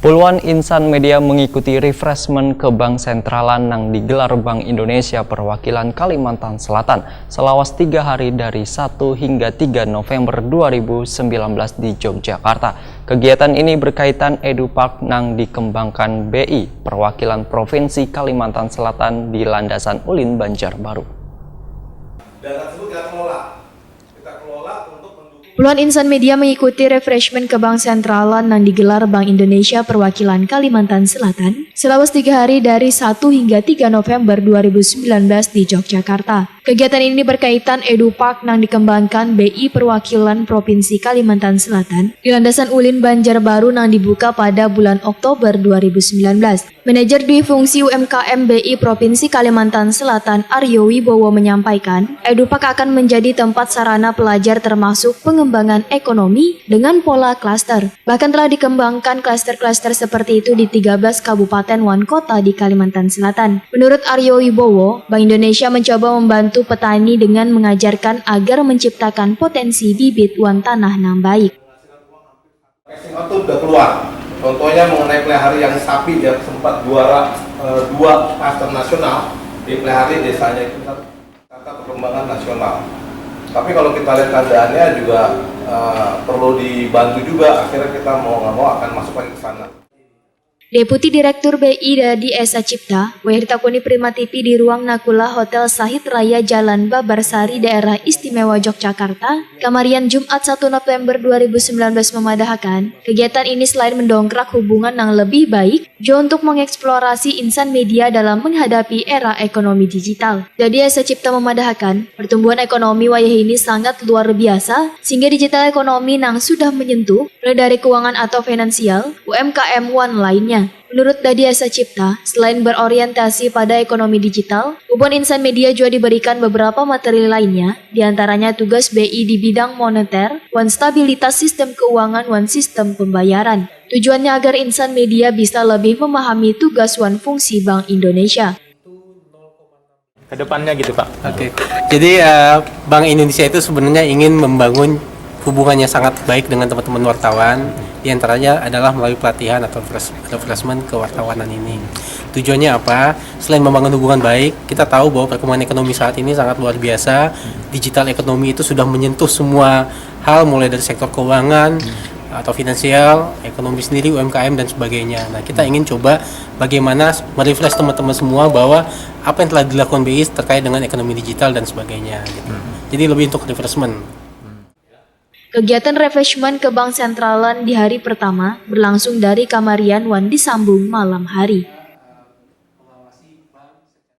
Puluhan insan media mengikuti refreshment ke Bank Sentralan yang digelar Bank Indonesia perwakilan Kalimantan Selatan selawas 3 hari dari 1 hingga 3 November 2019 di Yogyakarta. Kegiatan ini berkaitan EduPark yang dikembangkan BI perwakilan Provinsi Kalimantan Selatan di Landasan Ulin, Banjarbaru. Data tersebut kita kelola untuk Puluhan insan media mengikuti refreshment ke Bank Sentralan yang digelar Bank Indonesia perwakilan Kalimantan Selatan selawas 3 hari dari 1 hingga 3 November 2019 di Yogyakarta. Kegiatan ini berkaitan EduPark yang dikembangkan BI perwakilan Provinsi Kalimantan Selatan di Landasan Ulin, Banjarbaru yang dibuka pada bulan Oktober 2019. Manajer Dwi Fungsi UMKM BI Provinsi Kalimantan Selatan Aryo Wibowo menyampaikan, EduPark akan menjadi tempat sarana pelajar termasuk pengembangan ekonomi dengan pola klaster. Bahkan telah dikembangkan klaster-klaster seperti itu di 13 kabupaten wan kota di Kalimantan Selatan. Menurut Aryo Wibowo, Bank Indonesia mencoba membantu petani dengan mengajarkan agar menciptakan potensi bibit wan tanah yang baik. itu udah keluar. Contohnya mengenai pelihara yang sapi yang sempat juara 2 klaster nasional di pelihara desanya itu kata perkembangan nasional. Tapi kalau kita lihat keadaannya juga perlu dibantu juga, akhirnya kita mau nggak mau akan masuk lagi ke sana. Deputi Direktur BI Dadi Esa Cipta, Wahirtakuni Prima TV di ruang Nakula Hotel Sahid Raya Jalan Babarsari Daerah Istimewa Yogyakarta, Kamarian Jumat 1 November 2019 memadahkan, kegiatan ini selain mendongkrak hubungan yang lebih baik, juga untuk mengeksplorasi insan media dalam menghadapi era ekonomi digital. Dadi Esa Cipta memadahkan, pertumbuhan ekonomi wayah ini sangat luar biasa, sehingga digital ekonomi yang sudah menyentuh, mulai dari keuangan atau finansial, UMKM One lainnya. Menurut Dadi Esa Cipta, selain berorientasi pada ekonomi digital, hubungan insan media juga diberikan beberapa materi lainnya, diantaranya tugas BI di bidang moneter, wan stabilitas sistem keuangan, wan sistem pembayaran. Tujuannya agar insan media bisa lebih memahami tugas wan fungsi Bank Indonesia. Kedepannya gitu Pak. Oke. Jadi Bank Indonesia itu sebenarnya ingin membangun hubungannya sangat baik dengan teman-teman wartawan. Di antaranya adalah melalui pelatihan atau refreshment kewartawanan ini. Tujuannya apa? Selain membangun hubungan baik, kita tahu bahwa perkembangan ekonomi saat ini sangat luar biasa. Digital ekonomi itu sudah menyentuh semua hal, mulai dari sektor keuangan atau finansial, ekonomi sendiri, UMKM dan sebagainya. Nah, kita ingin coba bagaimana merefresh teman-teman semua bahwa apa yang telah dilakukan BI terkait dengan ekonomi digital dan sebagainya. Gitu. Jadi lebih untuk refreshment. Kegiatan refreshment ke Bank Sentralan di hari pertama berlangsung dari Kamarian Wan disambung malam hari.